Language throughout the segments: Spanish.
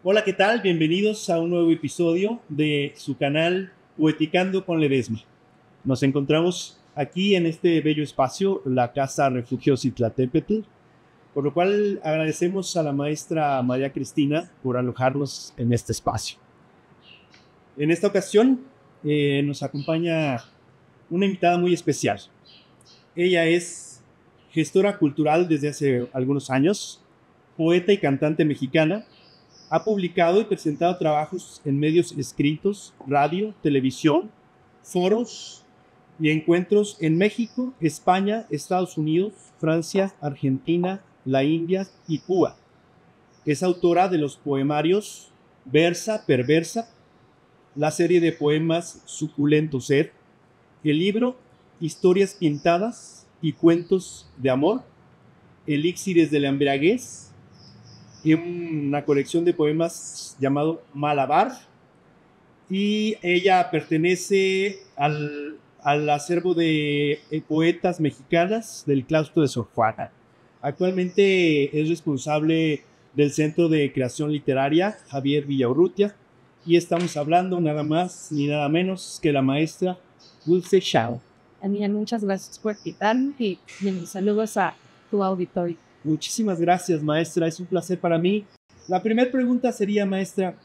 Hola, ¿qué tal? Bienvenidos a un nuevo episodio de su canal Poeticando con Ledesma. Nos encontramos aquí en este bello espacio, la Casa Refugio Citlaltépetl, por lo cual agradecemos a la maestra María Cristina por alojarnos en este espacio. En esta ocasión nos acompaña una invitada muy especial. Ella es gestora cultural desde hace algunos años, poeta y cantante mexicana. Ha publicado y presentado trabajos en medios escritos, radio, televisión, foros y encuentros en México, España, Estados Unidos, Francia, Argentina, la India y Cuba. Es autora de los poemarios Versa, Perversa, la serie de poemas Suculento Ser, el libro Historias Pintadas y Cuentos de Amor, Elixires de la Embriaguez, y una colección de poemas llamado Malabar, y ella pertenece al acervo de poetas mexicanas del claustro de Sor Juana. Actualmente es responsable del Centro de Creación Literaria Javier Villaurrutia, y estamos hablando nada más ni nada menos que la maestra Dulce Chao. Daniel, muchas gracias por invitarme y saludos a tu auditorio. Muchísimas gracias, maestra. Es un placer para mí. La primera pregunta sería, maestra,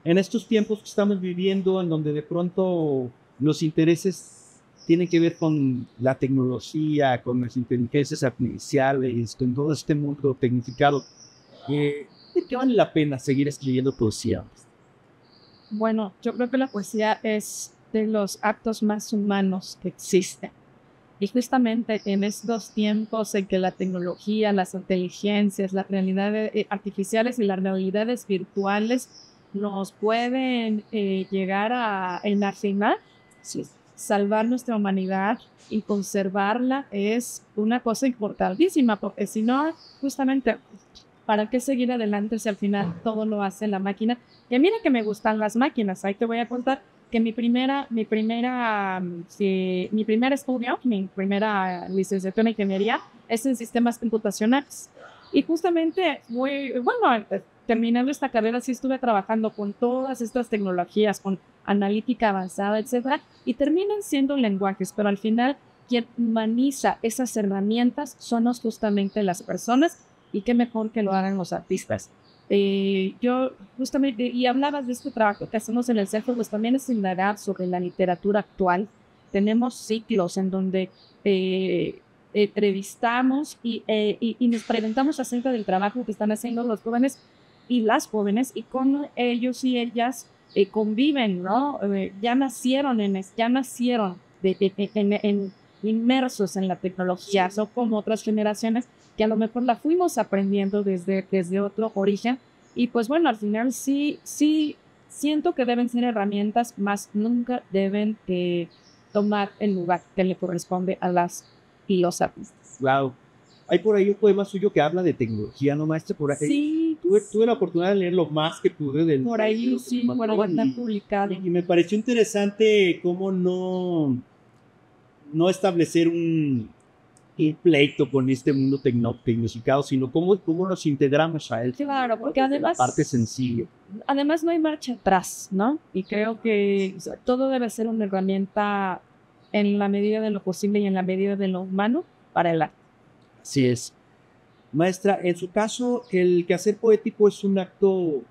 en estos tiempos que estamos viviendo, en donde de pronto los intereses tienen que ver con la tecnología, con las inteligencias artificiales, con todo este mundo tecnificado, ¿por qué vale la pena seguir escribiendo poesía? Bueno, yo creo que la poesía es de los actos más humanos que existen. Y justamente en estos tiempos en que la tecnología, las inteligencias, las realidades artificiales y las realidades virtuales nos pueden llegar a enajenar, sí, salvar nuestra humanidad y conservarla es una cosa importantísima, porque si no, justamente, ¿para qué seguir adelante si al final todo lo hace la máquina? Y mira que me gustan las máquinas, ahí te voy a contar que mi primera estudio, mi primera licenciatura en ingeniería es en sistemas computacionales. Y justamente, terminando esta carrera, sí estuve trabajando con todas estas tecnologías, con analítica avanzada, etcétera, y terminan siendo lenguajes, pero al final quien humaniza esas herramientas son justamente las personas, y qué mejor que lo hagan los artistas. Yo justamente, y hablabas de este trabajo que hacemos en el centro, pues también es indagar sobre la literatura actual. Tenemos ciclos en donde entrevistamos y nos preguntamos acerca del trabajo que están haciendo los jóvenes y las jóvenes y cómo ellos y ellas conviven, ¿no? Ya nacieron inmersos en la tecnología, no como otras generaciones que a lo mejor la fuimos aprendiendo desde otro origen. Y pues bueno, al final sí siento que deben ser herramientas, más nunca deben tomar el lugar que le corresponde a las y los artistas. Wow. Hay por ahí un poema suyo que habla de tecnología, ¿no, maestra? Por ahí, sí, tuve la oportunidad de leer lo más que pude del... Por ahí sí, por ahí está publicado. Y me pareció interesante cómo no establecer un pleito con este mundo tecnificado, sino cómo nos integramos a él. Claro, porque además... Parte sencilla. Además no hay marcha atrás, ¿no? Y creo que todo debe ser una herramienta en la medida de lo posible y en la medida de lo humano para el arte. Así es. Maestra, en su caso, el quehacer poético es un acto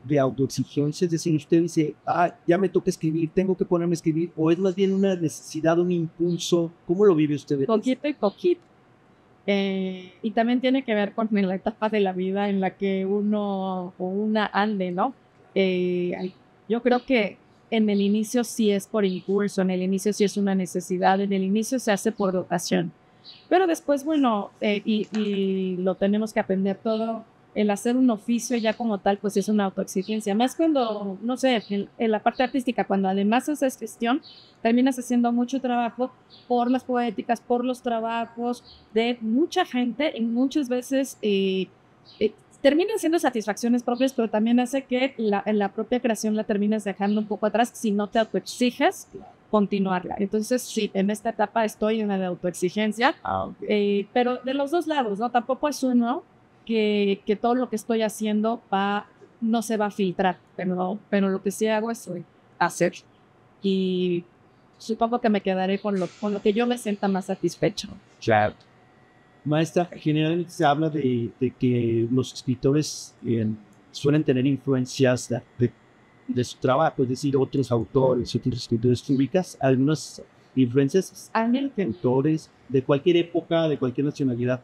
de autoexigencia, es decir, usted dice, ya me toca escribir, tengo que ponerme a escribir, o es más bien una necesidad, un impulso. ¿Cómo lo vive usted? Poquito y poquito. Y también tiene que ver con la etapa de la vida en la que uno o una ande, ¿no? Yo creo que en el inicio sí es por impulso, en el inicio sí es una necesidad, en el inicio se hace por dotación. Pero después, bueno, y lo tenemos que aprender todo, el hacer un oficio ya como tal, pues es una autoexigencia. Más cuando, no sé, en la parte artística, cuando además haces gestión, terminas haciendo mucho trabajo por las poéticas, por los trabajos de mucha gente y muchas veces terminan siendo satisfacciones propias, pero también hace que la propia creación la termines dejando un poco atrás si no te autoexiges continuarla. Entonces, sí, en esta etapa estoy en la de autoexigencia, pero de los dos lados, ¿no? Tampoco es uno que todo lo que estoy haciendo no se va a filtrar, pero lo que sí hago es hacer. Y supongo que me quedaré con lo que yo me sienta más satisfecho. Claro. Maestra, generalmente se habla de que los escritores suelen tener influencias de su trabajo, es decir, otros autores, otros escritores. ¿Tú ubicas algunas influencias de autores de cualquier época, de cualquier nacionalidad?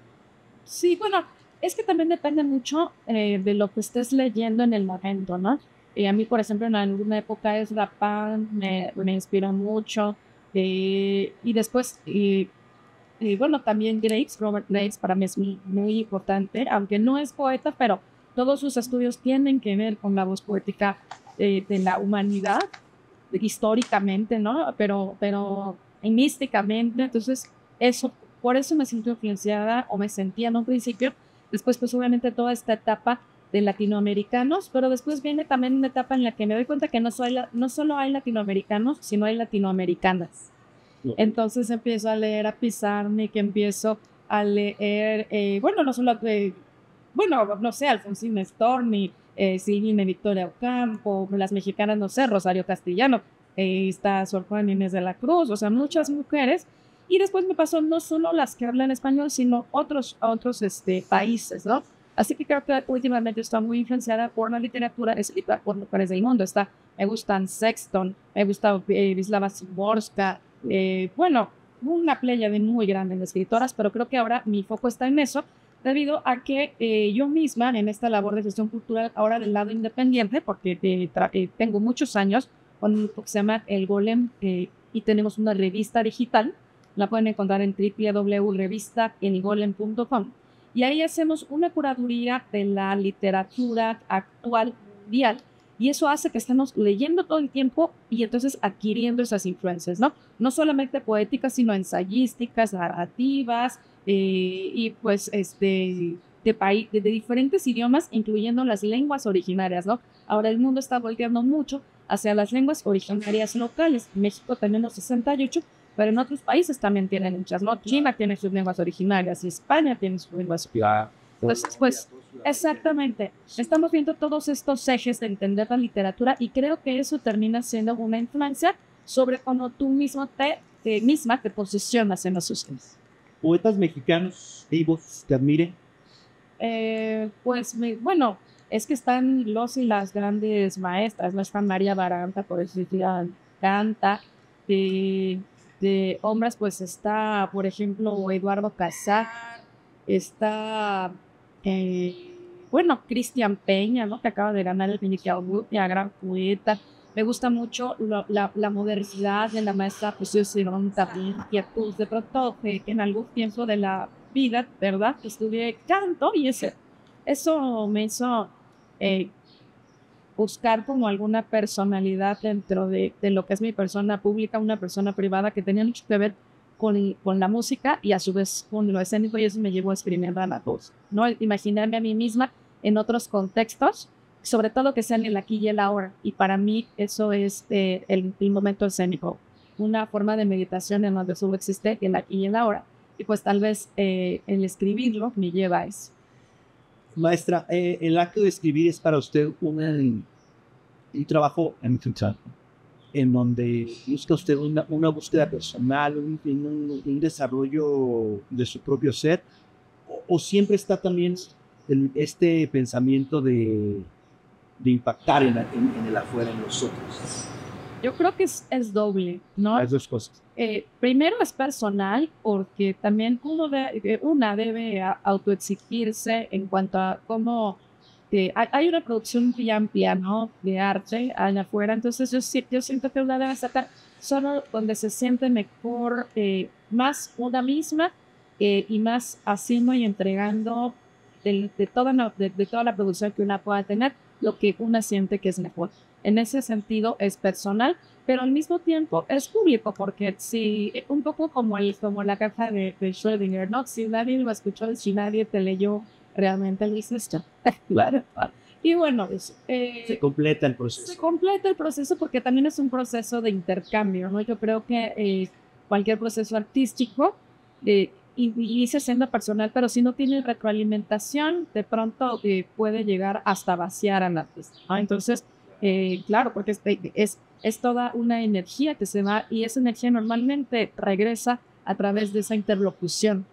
Sí, bueno, es que también depende mucho de lo que estés leyendo en el momento, ¿no? A mí, por ejemplo, en alguna época es Pan me inspira mucho. Y después, bueno, también Robert Graves para mí es muy importante, aunque no es poeta, pero todos sus estudios tienen que ver con la voz poética de la humanidad, históricamente, ¿no? Pero místicamente, entonces, por eso me siento influenciada, o me sentía en un principio. Después, pues obviamente toda esta etapa de latinoamericanos, pero después viene también una etapa en la que me doy cuenta que no solo hay latinoamericanos, sino hay latinoamericanas. Entonces empiezo a leer a Pizarnik, empiezo a leer, bueno, no solo, bueno, no sé, Alfonsina Storni, Silvina Victoria Ocampo, las mexicanas, no sé, Rosario Castellano, está Sor Juana Inés de la Cruz, o sea, muchas mujeres. Y después me pasó no solo las que hablan español, sino otros países, ¿no? Así que creo que últimamente estoy muy influenciada por la literatura escrita por mujeres del mundo. Me gustan Sexton, me gusta Wisława Szymborska, bueno, una playa de muy grandes escritoras, pero creo que ahora mi foco está en eso, debido a que yo misma en esta labor de gestión cultural, ahora del lado independiente, porque tengo muchos años con lo que se llama El Golem, y tenemos una revista digital, la pueden encontrar en www.revistaelgolem.com, y ahí hacemos una curaduría de la literatura actual mundial, y eso hace que estemos leyendo todo el tiempo y entonces adquiriendo esas influencias, ¿no? No solamente poéticas, sino ensayísticas, narrativas, y pues de diferentes idiomas, incluyendo las lenguas originarias, ¿no? Ahora el mundo está volteando mucho hacia las lenguas originarias locales. México tenemos 68, pero en otros países también tienen muchas, ¿no? China tiene sus lenguas originarias, España tiene sus lenguas originarias. Entonces, pues, exactamente. Estamos viendo todos estos ejes de entender la literatura y creo que eso termina siendo una influencia sobre cómo tú misma te posicionas en los sociales. ¿Poetas mexicanos vivos que admire? Pues, bueno, es que están los y las grandes maestras, no está María Baranta, por eso canta. De hombres, pues está, por ejemplo, Eduardo Casar, está, bueno, Cristian Peña, ¿no? Que acaba de ganar el Finiquiao, gran poeta. Me gusta mucho la modernidad de la maestra Rocío Cirón también, y pues de pronto en algún tiempo de la vida, ¿verdad? Estudié canto y eso me hizo buscar como alguna personalidad dentro de lo que es mi persona pública, una persona privada, que tenía mucho que ver con la música y a su vez con lo escénico, y eso me llevó a experimentar la voz, ¿no? Imaginarme a mí misma en otros contextos, sobre todo que sean el aquí y el ahora, y para mí eso es el momento escénico, una forma de meditación en donde solo existe el aquí y el ahora, y pues tal vez el escribirlo me lleva a eso. Maestra, el acto de escribir es para usted un trabajo en donde busca usted una búsqueda personal, un desarrollo de su propio ser, o siempre está también este pensamiento de impactar en el afuera, en los otros. Yo creo que es doble, ¿no? Las dos cosas. Primero es personal, porque también una debe autoexigirse en cuanto a cómo hay una producción muy amplia, ¿no? De arte allá afuera, entonces yo siento que una debe sacar solo donde se siente mejor, más una misma, y más haciendo y entregando de toda la producción que una pueda tener, lo que una siente que es mejor. En ese sentido es personal, pero al mismo tiempo es público, porque si un poco como la caja de Schrödinger, ¿no? Si nadie lo escuchó, si nadie te leyó, realmente lo hiciste. Claro. Y bueno, se completa el proceso. Se completa el proceso porque también es un proceso de intercambio, ¿no? Yo creo que cualquier proceso artístico inicia siendo personal, pero si no tiene retroalimentación, de pronto puede llegar hasta vaciar al artista, ¿no? Entonces, claro, porque es toda una energía que se va y esa energía normalmente regresa a través de esa interlocución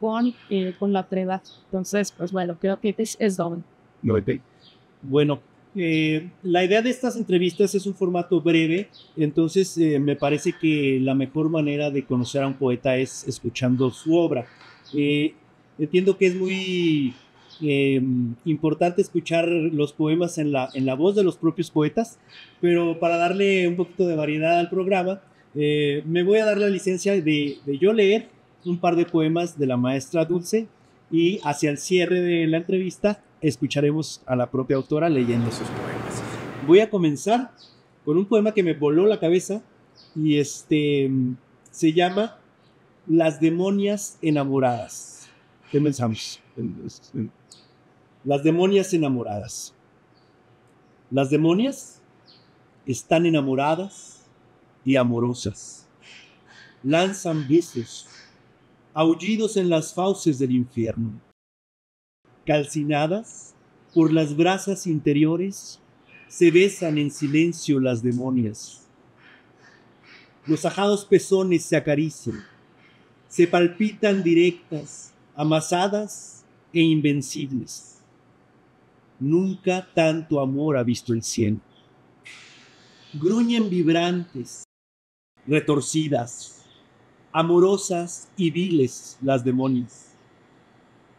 con la otredad. Entonces, pues bueno, creo que es doble. Bueno, la idea de estas entrevistas es un formato breve, entonces me parece que la mejor manera de conocer a un poeta es escuchando su obra. Entiendo que es muy importante escuchar los poemas en la voz de los propios poetas, pero para darle un poquito de variedad al programa, me voy a dar la licencia de yo leer un par de poemas de la maestra Dulce y hacia el cierre de la entrevista escucharemos a la propia autora leyendo sus poemas. Voy a comenzar con un poema que me voló la cabeza y se llama Las demonias enamoradas. ¿Qué pensamos? Las demonias enamoradas. Las demonias están enamoradas y amorosas. Lanzan besos, aullidos en las fauces del infierno. Calcinadas por las brasas interiores, se besan en silencio las demonias. Los ajados pezones se acarician, se palpitan directas, amasadas e invencibles. Nunca tanto amor ha visto el cielo. Gruñen vibrantes, retorcidas, amorosas y viles las demonias.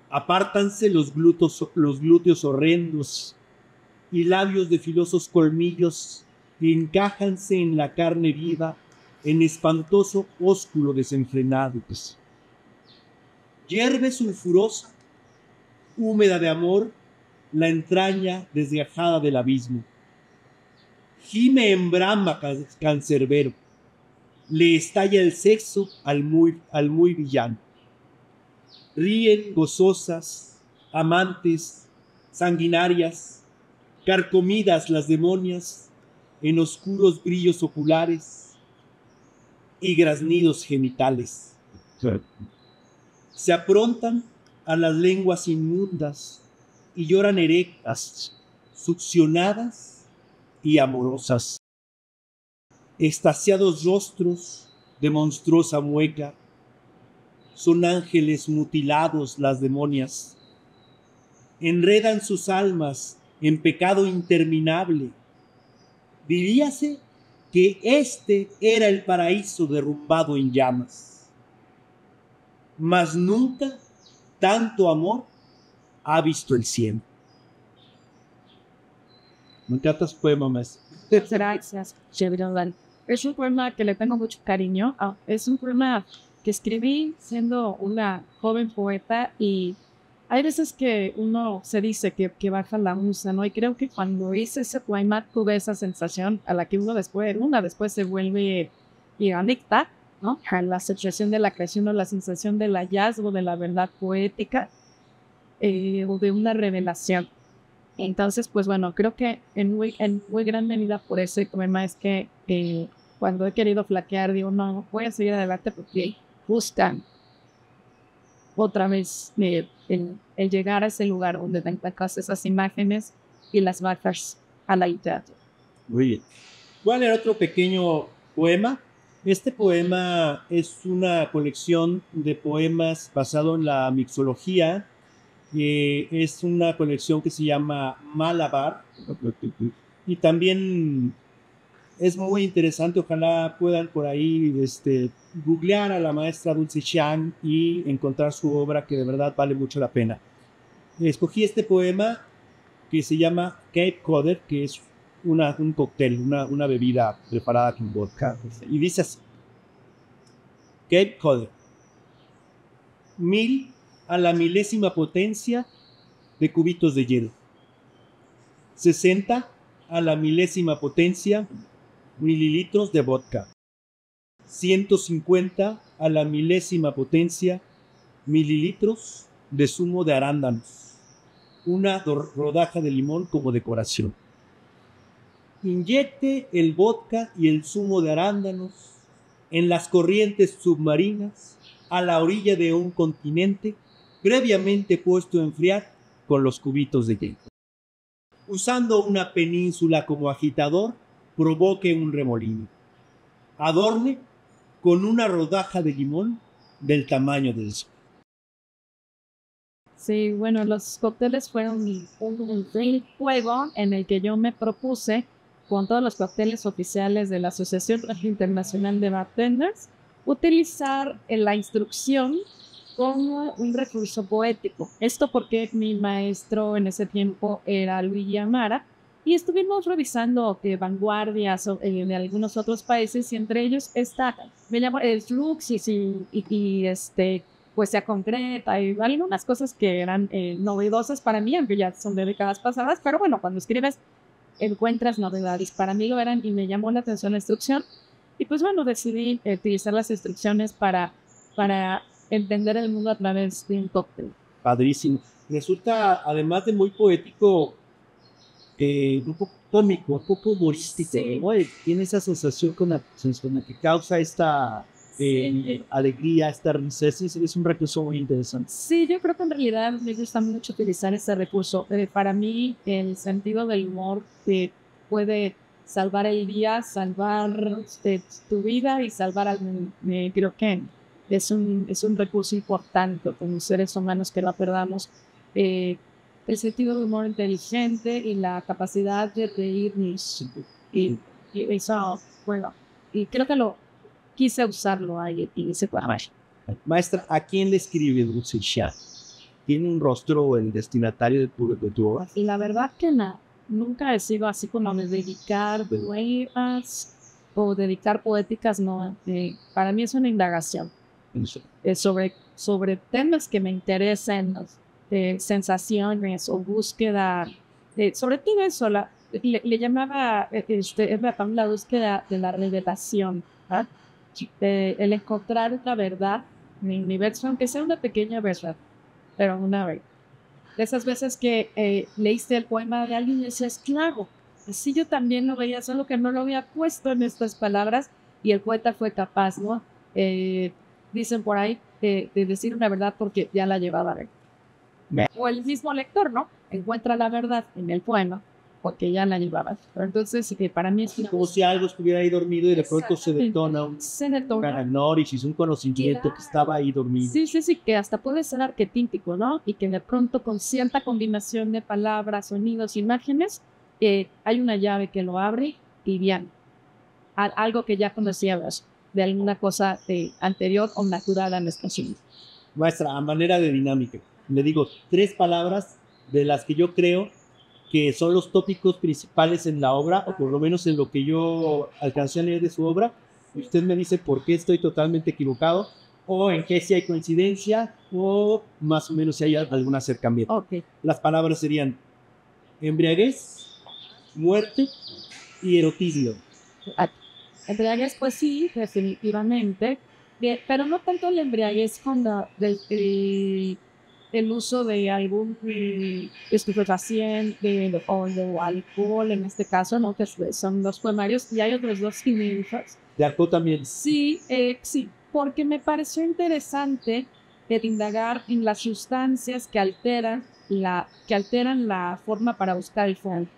Apártanse los glúteos horrendos y labios de filosos colmillos y encájanse en la carne viva en espantoso ósculo desenfrenado. Hierve sulfurosa, húmeda de amor, la entraña desgajada del abismo. Gime en brama cancerbero, le estalla el sexo al muy villano. Ríen gozosas, amantes, sanguinarias, carcomidas las demonias en oscuros brillos oculares y graznidos genitales. Sí. Se aprontan a las lenguas inmundas y lloran erectas, succionadas y amorosas. Extasiados rostros de monstruosa mueca, son ángeles mutilados las demonias. Enredan sus almas en pecado interminable. Diríase que este era el paraíso derrumbado en llamas. Mas nunca tanto amor ha visto el cielo. Me encanta su poema, maestro. Gracias, Chevrolet. Es un poema que le tengo mucho cariño. Es un poema que escribí siendo una joven poeta y hay veces que uno se dice que baja la musa, ¿no? Y creo que cuando hice ese poema tuve esa sensación a la que uno después se vuelve adicta, ¿no? A la sensación de la creación o la sensación del hallazgo de la verdad poética o de una revelación. Entonces, pues bueno, creo que en muy gran medida por ese poema es que cuando he querido flaquear, digo, no, voy a seguir adelante porque buscan otra vez el llegar a ese lugar donde te encuentras esas imágenes y las bajas a la literatura. Muy bien. Voy a leer otro pequeño poema. Este poema es una colección de poemas basado en la mixología. Es una colección que se llama Malabar y también es muy interesante. Ojalá puedan por ahí googlear a la maestra Dulce Xiang y encontrar su obra, que de verdad vale mucho la pena. Escogí este poema que se llama Cape Codder, que es un cóctel, una bebida preparada con vodka, y dice así: Cape Codder, 1000 a la milésima potencia de cubitos de hielo, 60 a la milésima potencia mililitros de vodka, 150 a la milésima potencia mililitros de zumo de arándanos, una rodaja de limón como decoración. Inyecte el vodka y el zumo de arándanos en las corrientes submarinas a la orilla de un continente previamente puesto a enfriar con los cubitos de hielo. Usando una península como agitador, provoque un remolino. Adorne con una rodaja de limón del tamaño del sol. Sí, bueno, los cócteles fueron un juego en el que yo me propuse, con todos los cócteles oficiales de la Asociación Internacional de Bartenders, utilizar la instrucción como un recurso poético. Esto porque mi maestro en ese tiempo era Luigi Amara, y estuvimos revisando vanguardias de algunos otros países, y entre ellos está, me llamo el Fluxus y poesía concreta y algunas cosas que eran novedosas para mí, aunque ya son de décadas pasadas, pero bueno, cuando escribes encuentras novedades. Para mí lo eran y me llamó la atención la instrucción, y pues bueno, decidí utilizar las instrucciones para entender el mundo a través de un cóctel. Padrísimo. Resulta, además de muy poético, un poco cómico, un poco humorístico, Sí. ¿no? Tiene esa sensación con la que causa esta alegría, esta risa. Es un recurso muy interesante. Sí, yo creo que en realidad me gusta mucho utilizar ese recurso. Para mí, el sentido del humor puede salvar el día, salvar tu vida y salvar al mundo. Creo que es un recurso importante como seres humanos, que no perdamos. El sentido del humor inteligente y la capacidad de reírnos. Y eso, bueno, y creo que lo quise usarlo ahí y se puede ver. Maestra, ¿a quién le escribe Dulce Chat? ¿Tiene un rostro el destinatario de tu obra? Y la verdad que nunca he sido así como de dedicar poemas o dedicar poéticas, no. Para mí es una indagación sobre temas que me interesen, sensaciones o búsqueda, sobre todo eso, le llamaba la búsqueda de la revelación, ¿ah? El encontrar la verdad en el universo, aunque sea una pequeña verdad, pero una vez. De esas veces que leíste el poema de alguien y decías, claro, así yo también lo veía, solo que no lo había puesto en estas palabras, y el poeta fue capaz, ¿no? Dicen por ahí de decir una verdad porque ya la llevaba a ver. O el mismo lector, ¿no? Encuentra la verdad en el poema porque ya la llevaba. Pero entonces, para mí es como si algo estuviera ahí dormido y de pronto se detona un análisis, un conocimiento que estaba ahí dormido. Sí, sí, sí, que hasta puede ser arquetípico, ¿no? Y que de pronto con cierta combinación de palabras, sonidos, imágenes, hay una llave que lo abre y bien, algo que ya conocíamos de alguna cosa anterior o natural a nuestra vida. Maestra, a manera de dinámica, le digo 3 palabras de las que yo creo que son los tópicos principales en la obra, o por lo menos en lo que yo alcancé a leer de su obra, y usted me dice por qué estoy totalmente equivocado, o en qué si hay coincidencia, o más o menos si hay algún acercamiento. Okay. Las palabras serían embriaguez, muerte y erotismo. Embriaguez, pues sí, definitivamente, pero no tanto la embriaguez con el uso de algún estupefaciente o de alcohol, en este caso, ¿no? Que son dos poemarios, y hay otros dos inéditos. ¿De Arco también? Sí, sí, porque me pareció interesante indagar en las sustancias que alteran la forma para buscar el fondo.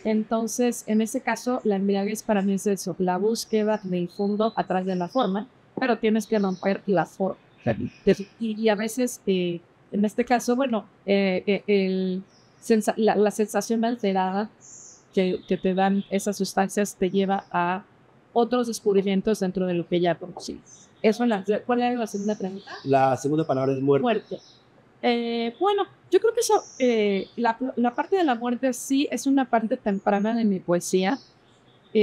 Entonces, en ese caso, la embriaguez para mí es eso, la búsqueda del fondo a través de la forma, pero tienes que romper la forma. Y a veces, en este caso, bueno, la sensación alterada que te dan esas sustancias te lleva a otros descubrimientos dentro de lo que ya conocimos. ¿Cuál era la segunda pregunta? La segunda palabra es muerte. Muerte. Bueno, yo creo que eso, la parte de la muerte sí es una parte temprana de mi poesía.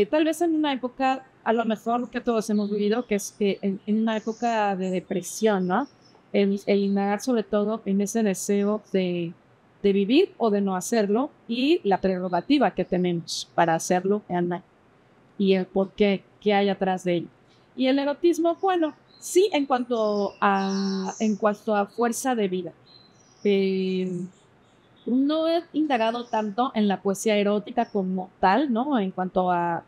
Tal vez en una época, a lo mejor que todos hemos vivido, que es en una época de depresión, ¿no? El indagar sobre todo en ese deseo de vivir o de no hacerlo, y la prerrogativa que tenemos para hacerlo y el por qué, qué hay atrás de ello. Y el erotismo, bueno, sí, en cuanto a fuerza de vida. No he indagado tanto en la poesía erótica como tal, ¿no? En cuanto a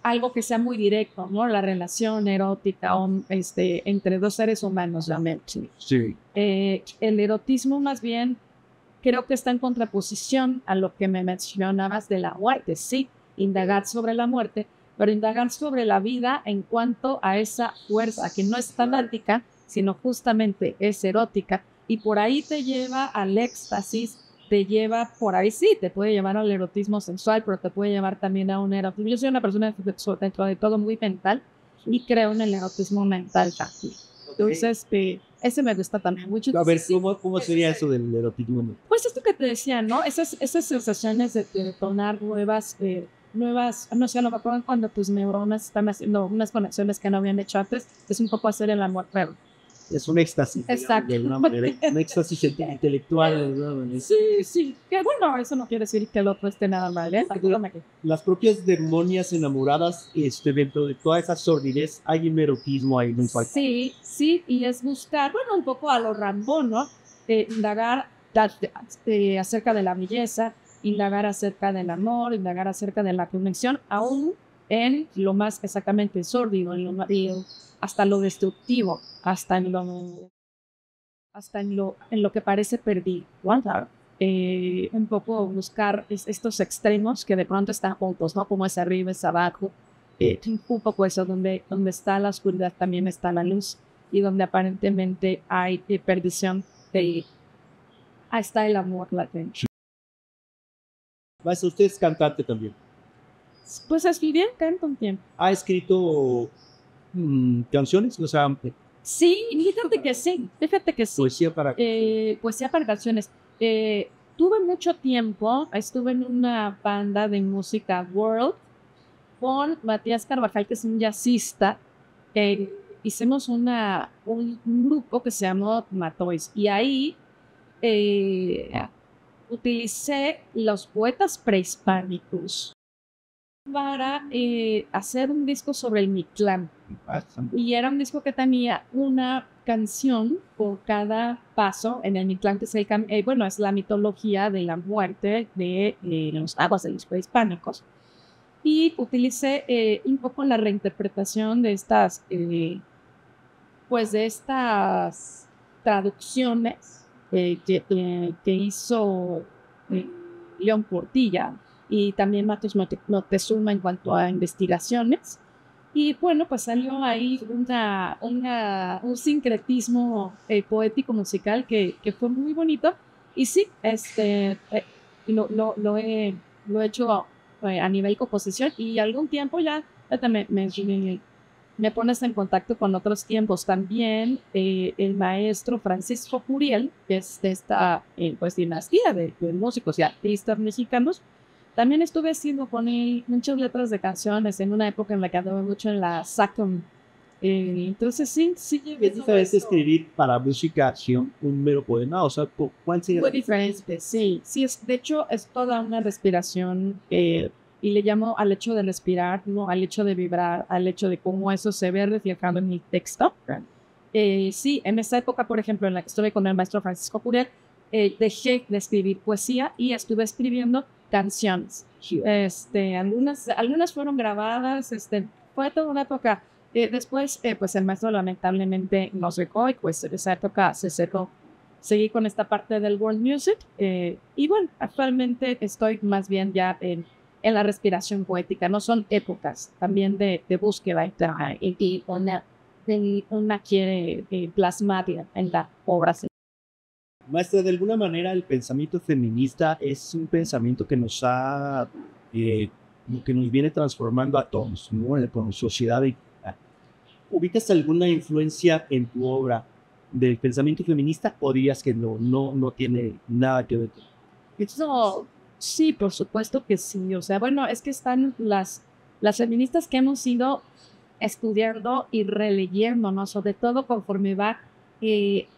algo que sea muy directo, ¿no? La relación erótica entre dos seres humanos, realmente. Sí. El erotismo más bien creo que está en contraposición a lo que me mencionabas de la muerte. Sí, indagar sobre la muerte, pero indagar sobre la vida en cuanto a esa fuerza que no es fanática, sino justamente es erótica, y por ahí te lleva al éxtasis, te lleva por ahí, sí, te puede llevar al erotismo sensual, pero te puede llevar también a un erotismo. Yo soy una persona dentro de todo muy mental y creo en el erotismo mental también. Entonces, ese me gusta también mucho. A ver, ¿cómo sería eso del erotismo? Pues esto que te decía, ¿no? Esas sensaciones de detonar nuevas, no sé, a lo mejor cuando tus neuronas están haciendo unas conexiones que no habían hecho antes, es un poco hacer el amor, pero Es un éxtasis. exacto. De alguna manera, un éxtasis intelectual. De alguna manera. Sí, que bueno, eso no quiere decir que el otro esté nada mal, ¿eh? Las propias demonias enamoradas, dentro de toda esa sordidez, hay un erotismo ahí muy fuerte. Sí, y es buscar, bueno, un poco a lo Rambo, ¿no? Indagar acerca de la belleza, indagar acerca del amor, indagar acerca de la conexión, aún en lo más exactamente sórdido, hasta lo destructivo, en lo que parece perdido. Un poco buscar estos extremos que de pronto están juntos, ¿no? Como es arriba, es abajo. Un poco eso, donde está la oscuridad también está la luz, y donde aparentemente hay perdición, está el amor latente. Maestro, usted es cantante también. Pues escribí en canto un tiempo. ¿Ha escrito canciones? O sea, Sí, fíjate que sí. Poesía para canciones. Tuve mucho tiempo, estuve en una banda de música world con Matías Carvajal, que es un jazzista. Hicimos un grupo que se llamó Matois, y ahí utilicé los poetas prehispánicos para hacer un disco sobre el Mictlán. Y era un disco que tenía una canción por cada paso en el Mictlán, que es la mitología de la muerte de los aguas de los prehispánicos. Y utilicé un poco la reinterpretación de estas traducciones que hizo León Portilla y también Matos Moctezuma en cuanto a investigaciones. Y bueno, pues salió ahí un sincretismo poético musical que fue muy bonito. Y sí, lo he hecho a nivel composición, y algún tiempo ya me pones en contacto con otros tiempos. También el maestro Francisco Curiel, que es de esta dinastía de músicos y artistas mexicanos. También estuve haciendo con él muchas letras de canciones en una época en la que andaba mucho en la SACOM. Entonces sí. ¿Sabes escribir para música un mero poema? O sea, ¿cuál sería? Muy diferente, sí. De hecho, es toda una respiración, y le llamo al hecho de respirar, ¿no? Al hecho de vibrar, al hecho de cómo eso se ve reflejado en mi texto. Sí, en esa época, por ejemplo, en la que estuve con el maestro Francisco Curiel, dejé de escribir poesía y estuve escribiendo canciones. Algunas fueron grabadas, fue toda una época. Después, pues el maestro lamentablemente nos dejó, y pues en esa época se cerró. Seguí con esta parte del world music, y bueno, actualmente estoy más bien ya en la respiración poética. No son épocas también de búsqueda y una quiere plasmar en la obra. Maestra, de alguna manera el pensamiento feminista es un pensamiento que que nos viene transformando a todos, ¿no? Como sociedad. ¿Ubicas alguna influencia en tu obra del pensamiento feminista, o dirías que no tiene nada que ver? Eso, sí, por supuesto que sí. O sea, bueno, es que están las feministas que hemos ido estudiando y releyendo, ¿no? Sobre todo conforme va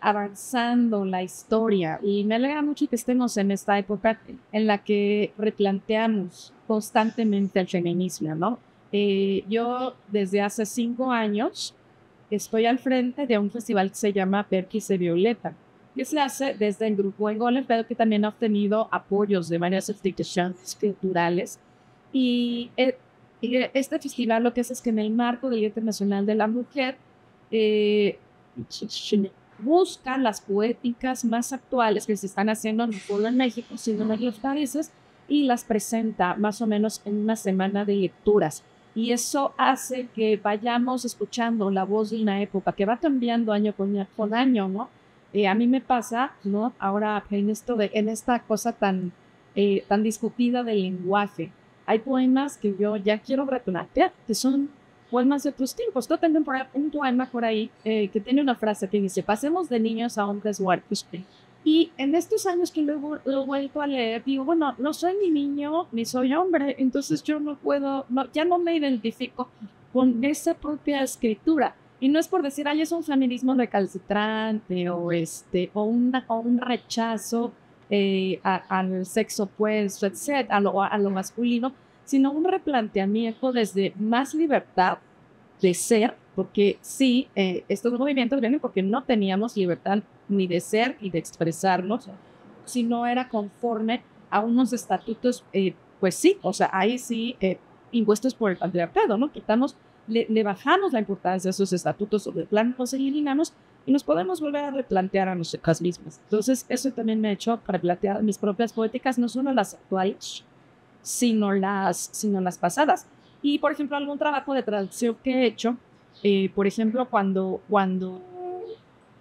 avanzando la historia. Y me alegra mucho que estemos en esta época en la que replanteamos constantemente el feminismo, ¿no? Yo desde hace 5 años estoy al frente de un festival que se llama Perquis de Violeta, que se hace desde el grupo Engole, pero que también ha obtenido apoyos de varias instituciones culturales. Y Y este festival lo que hace es que en el marco del Día Internacional de la Mujer eh, busca las poéticas más actuales que se están haciendo no solo en México, sino en otros países, y las presenta más o menos en una semana de lecturas. Y eso hace que vayamos escuchando la voz de una época que va cambiando año con año, ¿no? A mí me pasa, ¿no? Ahora en esta cosa tan discutida del lenguaje. Hay poemas que yo ya quiero replantear, que son poemas de otros tiempos. Yo tengo un poema por ahí que tiene una frase que dice: pasemos de niños a hombres huertos. Y en estos años que lo he vuelto a leer, digo, bueno, no soy ni niño ni soy hombre, entonces yo no puedo, ya no me identifico con esa propia escritura. Y no es por decir, ay, es un feminismo recalcitrante o un rechazo al sexo opuesto, etc., a lo masculino, sino un replanteamiento desde más libertad de ser, porque sí, estos movimientos vienen porque no teníamos libertad ni de ser ni de expresarnos, si no era conforme a unos estatutos, pues sí, o sea, ahí sí, impuestos por el patriarcado, ¿no? Le bajamos la importancia de esos estatutos, sobre el plan los eliminamos y nos podemos volver a replantear a nosotras mismas. Entonces, eso también me ha hecho replantear mis propias poéticas, no solo las actuales, sino las pasadas. Y, por ejemplo, algún trabajo de traducción que he hecho, por ejemplo, cuando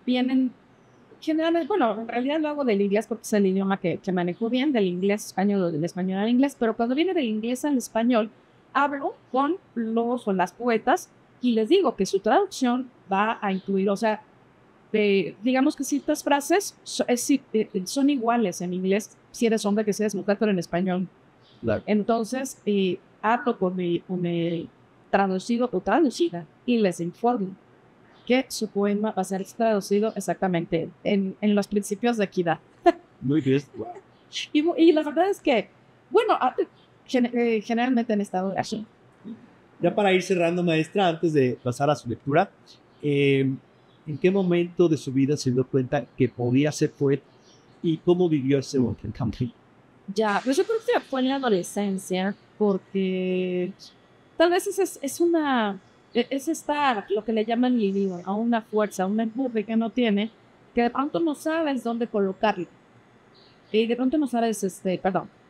vienen, generalmente, bueno, en realidad lo hago del inglés porque es el idioma que manejo bien, del inglés español o del español al inglés, pero cuando viene del inglés al español, hablo con las poetas y les digo que su traducción va a incluir, o sea, digamos que ciertas frases son iguales en inglés, si eres hombre que si eres mujer, pero en español. Claro. Entonces, hablo con mi traducido o traducida y les informo que su poema va a ser traducido exactamente en los principios de equidad. Muy bien. Y la verdad es que, bueno, generalmente han estado así. Ya para ir cerrando, maestra, antes de pasar a su lectura, ¿en qué momento de su vida se dio cuenta que podía ser poeta y cómo vivió ese momento? Ya, pues yo creo que fue en la adolescencia, porque tal vez es esta, lo que le llaman libido, a una fuerza, un empuje que no tiene, que de pronto no sabes dónde colocarlo. Y de pronto no sabes,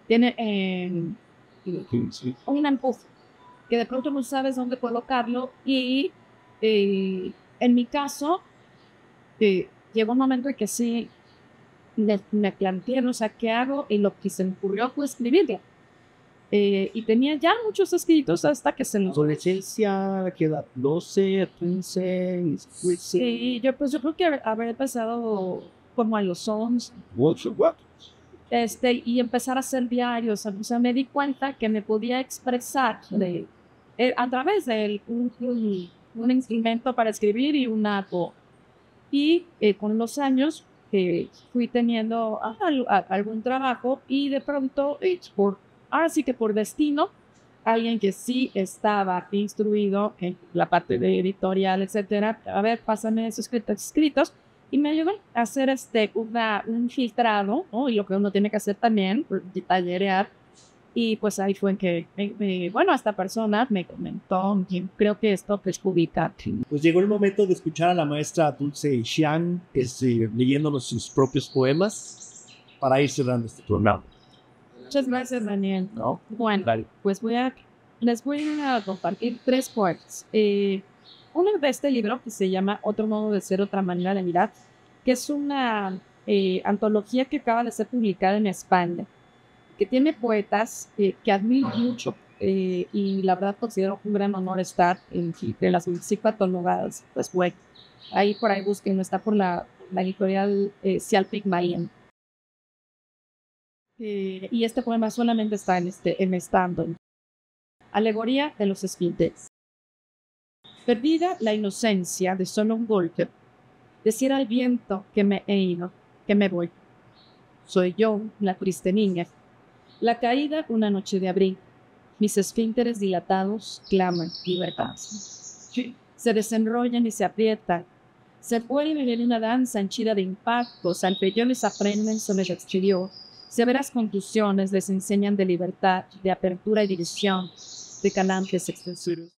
tiene un empuje, que de pronto no sabes dónde colocarlo. Y en mi caso, llegó un momento en que sí me planteé, o sea, ¿qué hago? Y lo que se me ocurrió fue escribirlo. Y tenía ya muchos escritos hasta que se nos... ¿Adolescencia? ¿Qué edad? ¿12, 15? Sí, yo creo que haber empezado como a los 11. Y empezar a hacer diarios. O sea, me di cuenta que me podía expresar a través de un instrumento para escribir y un voz. Y con los años fui teniendo algún trabajo y de pronto, ahora sí que por destino, alguien que sí estaba instruido en la parte de editorial, etcétera, a ver, pásame esos escritos, y me ayudó a hacer un filtrado, ¿no? Y lo que uno tiene que hacer también, tallerear. Y pues ahí fue en que, esta persona me comentó, creo que esto es publicar. Pues llegó el momento de escuchar a la maestra Dulce Xiang, leyéndonos sus propios poemas, para ir cerrando este programa. Muchas gracias, Daniel. ¿No? Bueno, Dale. pues les voy a compartir 3 poemas. Uno de este libro que se llama Otro modo de ser, otra manera de mirar, que es una antología que acaba de ser publicada en España, que tiene poetas que admiro mucho, y la verdad considero un gran honor estar entre las 25 antologadas. Pues bueno, por ahí busquen, está por la editorial Cialpic Mayen. Y este poema solamente está en stand. Alegoría de los esfintes. Perdida la inocencia de solo un golpe, decir al viento que me he ido, que me voy. Soy yo, la triste niña. La caída una noche de abril. Mis esfínteres dilatados claman libertad. Se desenrollan y se aprietan. Se vuelven en una danza henchida de impactos. Alpellones aprenden sobre el exterior. Severas contusiones les enseñan de libertad, de apertura y división. de Canantes Extensoros.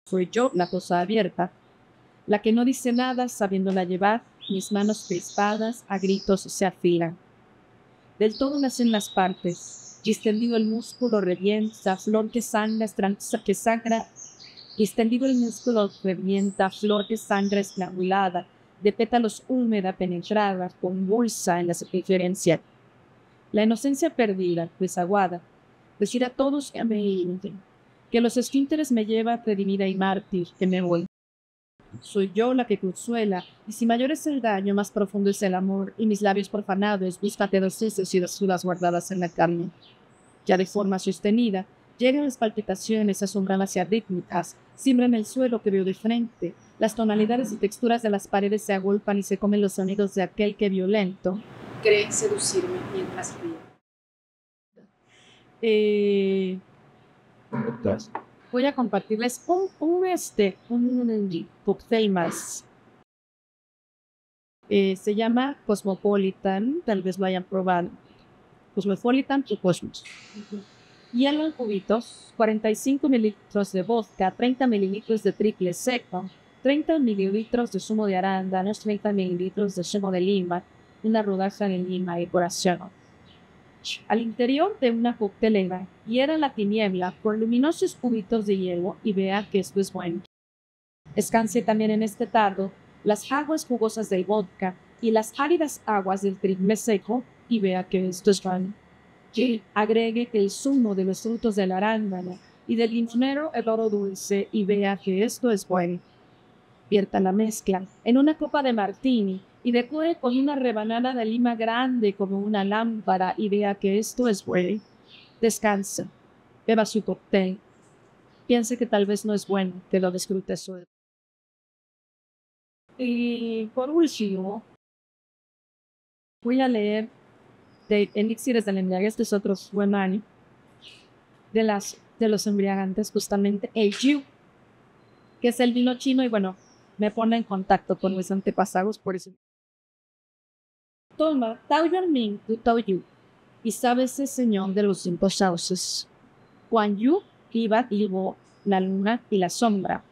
Soy yo, la cosa abierta, la que no dice nada sabiéndola llevar, mis manos crispadas a gritos se afilan. Del todo nacen las partes, distendido el músculo revienta, flor que sangra, distendido el músculo revienta, flor que sangra estrangulada, de pétalos húmeda penetrada, convulsa en la circunferencia. La inocencia perdida, desaguada, decir a todos que me ilunden, que los esfínteres me llevan redimida y mártir, que me voy. Soy yo la que consuela, y si mayor es el daño, más profundo es el amor, y mis labios profanados buscan de doceces y dosuras guardadas en la carne. Ya de forma sostenida, llegan las palpitaciones asombradas y rítmicas, siembran el suelo que veo de frente, las tonalidades y texturas de las paredes se agolpan y se comen los sonidos de aquel que violento cree seducirme mientras ríe. Voy a compartirles un cocktail más. Se llama Cosmopolitan, tal vez lo hayan probado. Cosmopolitan o Cosmos. Hielo en cubitos, 45 mililitros de vodka, 30 mililitros de triple seco, 30 mililitros de zumo de arándanos, 30 mililitros de zumo de lima, una rodaja de lima y corazón. Al interior de una coctelera, hiera la tiniebla por luminosos cubitos de hielo y vea que esto es bueno. Escanse también en este tardo las aguas jugosas del vodka y las áridas aguas del triple seco y vea que esto es bueno. Agregue el zumo de los frutos del arándano y del limonero el oro dulce y vea que esto es bueno. Vierta la mezcla en una copa de martini y decore con una rebanada de lima grande como una lámpara y vea que esto es bueno. Descansa, beba su cóctel. Piense que tal vez no es bueno, que lo disfrute solo. Y por último, voy a leer de Elixires del Embriague, este es otro buen año, de los embriagantes, justamente el Jiu, que es el vino chino, y bueno, me pone en contacto con mis antepasados, por eso. Toma, Tao Yuan Ming, tu Tao Yu, y sábese señor de los 5 sauces. Guan Yu, Kiba, Ilbo, la luna y la sombra.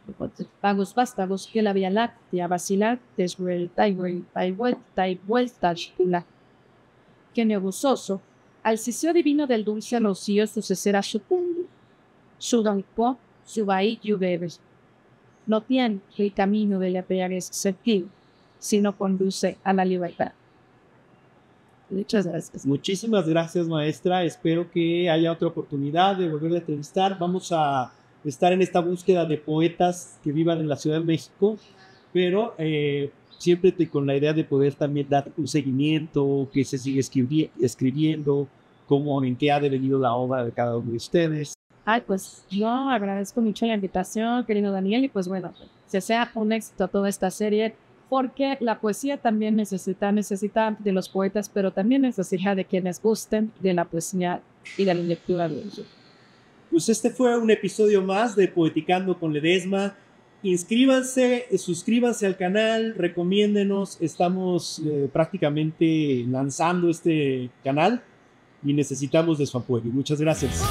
Vagos vástagos que la vía láctea, vacilar, desvuelta y vuelta, que negozoso, al siseo divino del dulce rocío sucederá su punto, su danpo, su baí y bebes. No tiene el camino de la perspectiva, sino conduce a la libertad. Muchas gracias. Muchísimas gracias, maestra. Espero que haya otra oportunidad de volver a entrevistar. Vamos a estar en esta búsqueda de poetas que vivan en la Ciudad de México, pero siempre con la idea de poder también dar un seguimiento, que se sigue escribiendo, cómo, en qué ha devenido la obra de cada uno de ustedes. Pues yo agradezco mucho la invitación, querido Daniel, y pues bueno, que sea un éxito toda esta serie, porque la poesía también necesita de los poetas, pero también necesita de quienes gusten de la poesía y de la lectura de ellos. Pues este fue un episodio más de Poeticando con Ledesma. Inscríbanse, suscríbanse al canal, recomiéndenos. Estamos prácticamente lanzando este canal y necesitamos de su apoyo. Muchas gracias.